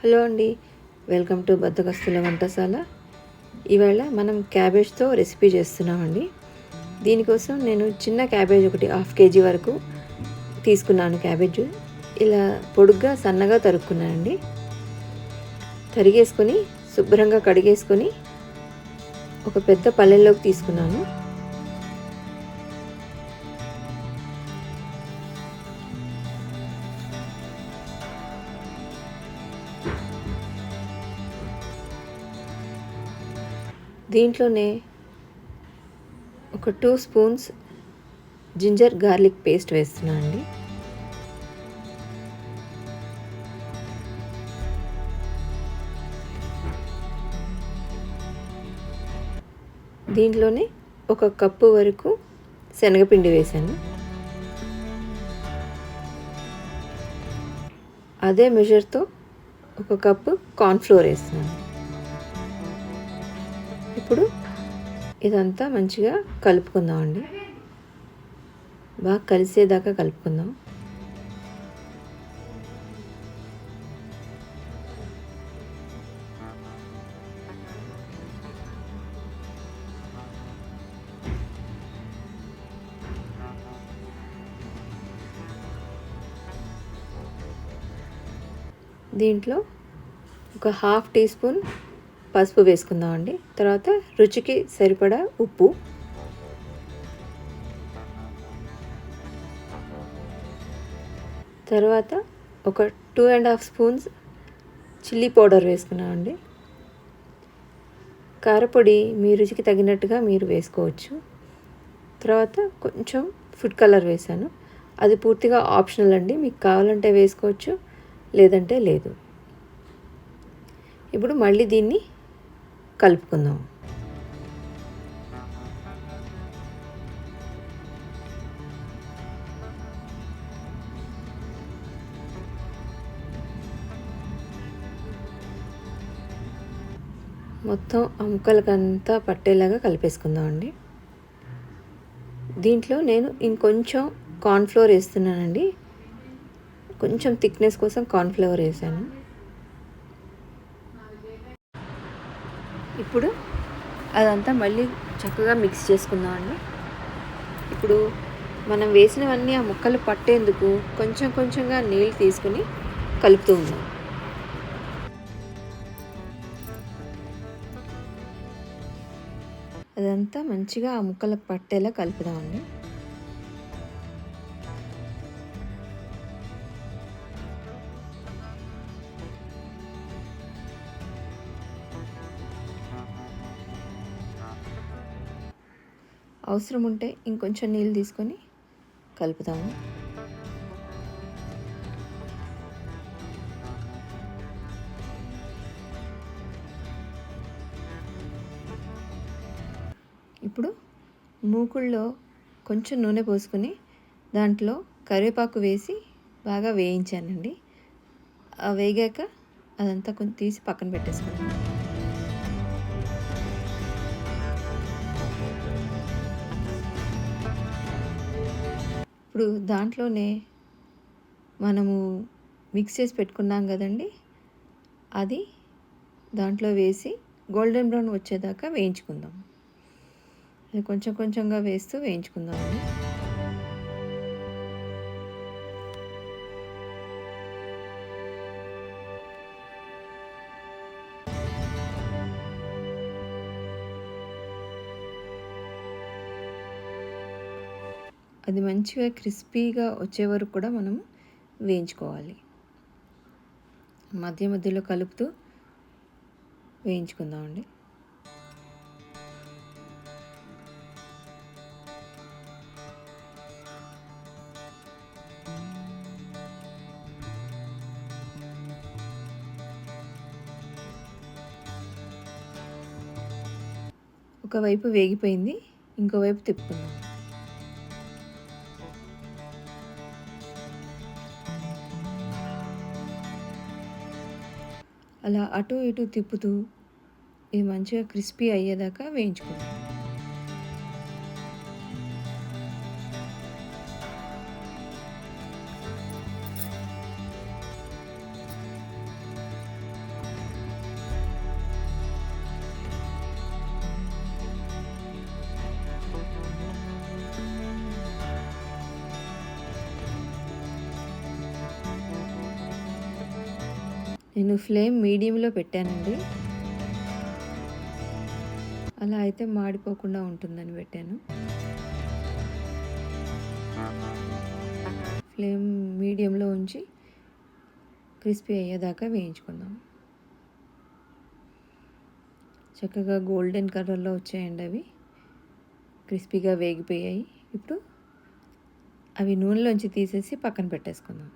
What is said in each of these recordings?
Hello అండి, welcome to బద్దకస్తుల వంటశాల. ఇవాళ మనం క్యాబేజ్తో రెసిపీ చేస్తున్నామండి. దీనికోసం నేను చిన్న క్యాబేజ్ ఒకటి 1/2 kg వరకు తీసుకున్నాను. క్యాబేజ్ ఇలా పొడుగ్గా సన్నగా తరుక్కున్నానండి. తరిగేసుకొని శుభ్రంగా కడిగేసుకొని ఒక పెద్ద పళ్ళెంలోకి తీసుకున్నాను. దీంట్లోనే ఒక 2 స్పూన్స్ జింజర్ గార్లిక్ పేస్ట్ వేస్తున్నాను అండి. దీంట్లోనే 1 కప్పు వరకు శనగపిండి వేసాను. అదే మెజర్తో 1 కప్పు కార్న్ఫ్లోర్ వేస్తున్నాను. ఇప్పుడు ఇదంతా మంచిగా కలుపుకుందామండి. బాగా కలిసేదాకా కలుపుకుందాం. దీంట్లో ఒక 1/2 టీ స్పూన్ పసుపు వేసుకుందామండి. తర్వాత రుచికి సరిపడా ఉప్పు, తర్వాత ఒక 2.5 స్పూన్స్ చిల్లీ పౌడర్ వేసుకున్నామండి. కారపొడి మీ రుచికి తగినట్టుగా మీరు వేసుకోవచ్చు. తర్వాత కొంచెం ఫుడ్ కలర్ వేసాను. అది పూర్తిగా ఆప్షనల్ అండి, మీకు కావాలంటే వేసుకోవచ్చు, లేదంటే లేదు. ఇప్పుడు మళ్ళీ దీన్ని కలుపుకుందాం. మొత్తం ఆ ముక్కలకంతా పట్టేలాగా కలిపేసుకుందామండి. దీంట్లో నేను ఇంకొంచెం కార్న్ఫ్లోర్ వేస్తున్నానండి. కొంచెం థిక్నెస్ కోసం కార్న్ఫ్లవర్ వేసాను. ఇప్పుడు అదంతా మళ్ళీ చక్కగా మిక్స్ చేసుకుందామండి. ఇప్పుడు మనం వేసినవన్నీ ఆ ముక్కలు పట్టేందుకు కొంచెం కొంచెంగా నీళ్ళు తీసుకుని కలుపుతూ ఉన్నాం. అదంతా మంచిగా ఆ ముక్కలకు పట్టేలా కలుపుదామండి. అవసరం ఉంటే ఇంకొంచెం నీళ్ళు తీసుకొని కలుపుతాము. ఇప్పుడు మూకుళ్ళలో కొంచెం నూనె పోసుకొని దాంట్లో కరివేపాకు వేసి బాగా వేయించానండి. వేగాక అదంతా కొంచెం తీసి పక్కన పెట్టేసుకున్నాను. ఇప్పుడు దాంట్లోనే మనము మిక్స్ చేసి పెట్టుకున్నాం కదండి, అది దాంట్లో వేసి గోల్డెన్ బ్రౌన్ వచ్చేదాకా వేయించుకుందాం. అది కొంచెం కొంచెంగా వేస్తూ వేయించుకుందామండి. అది మంచిగా క్రిస్పీగా వచ్చే వరకు కూడా మనం వేయించుకోవాలి. మధ్య మధ్యలో కలుపుతూ వేయించుకుందామండి. ఒకవైపు వేగిపోయింది, ఇంకోవైపు తిప్పుకుందాం. అలా అటు ఇటు తిప్పుతూ ఇది మంచిగా క్రిస్పీ అయ్యేదాకా వేయించుకుందాం. నేను ఫ్లేమ్ మీడియంలో పెట్టానండి, అలా అయితే మాడిపోకుండా ఉంటుందని పెట్టాను. ఫ్లేమ్ మీడియంలో ఉంచి క్రిస్పీ అయ్యేదాకా వేయించుకుందాం. చక్కగా గోల్డెన్ కలర్లో వచ్చాయండి, అవి క్రిస్పీగా వేగిపోయాయి. ఇప్పుడు అవి నూనెలోంచి తీసేసి పక్కన పెట్టేసుకుందాం.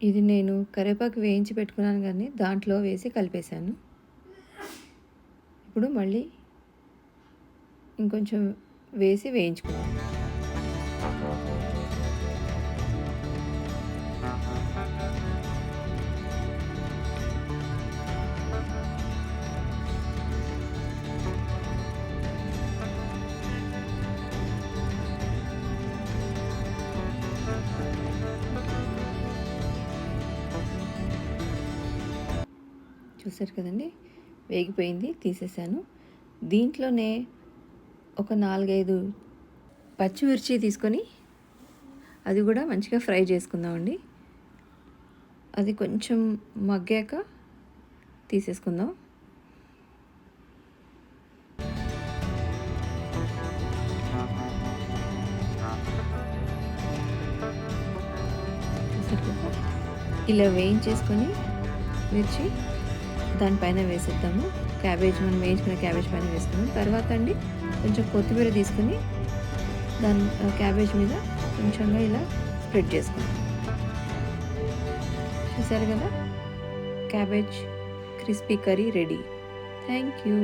ఇది నేను కరివేపాకు వేయించి పెట్టుకున్నాను కానీ దాంట్లో వేసి కలిపేశాను. ఇప్పుడు మళ్ళీ ఇంకొంచెం వేసి వేయించుకున్నాను. చూసారు కదండి, వేగిపోయింది, తీసేసాను. దీంట్లోనే ఒక 4-5 పచ్చిమిర్చి తీసుకొని అది కూడా మంచిగా ఫ్రై చేసుకుందామండి. అది కొంచెం మగ్గాక తీసేసుకుందాం. ఇలా వేయించేసుకొని మిర్చి దానిపైన వేసేద్దాము. క్యాబేజ్ మనం వేయించుకున్న క్యాబేజ్ పైన వేసుకున్నాం. తర్వాత అండి కొంచెం కొత్తిమీర తీసుకుని దాని క్యాబేజ్ మీద కొంచెంగా ఇలా స్ప్రెడ్ చేసుకుందాం. చూసారు కదా, cabbage crispy curry ready. Thank you.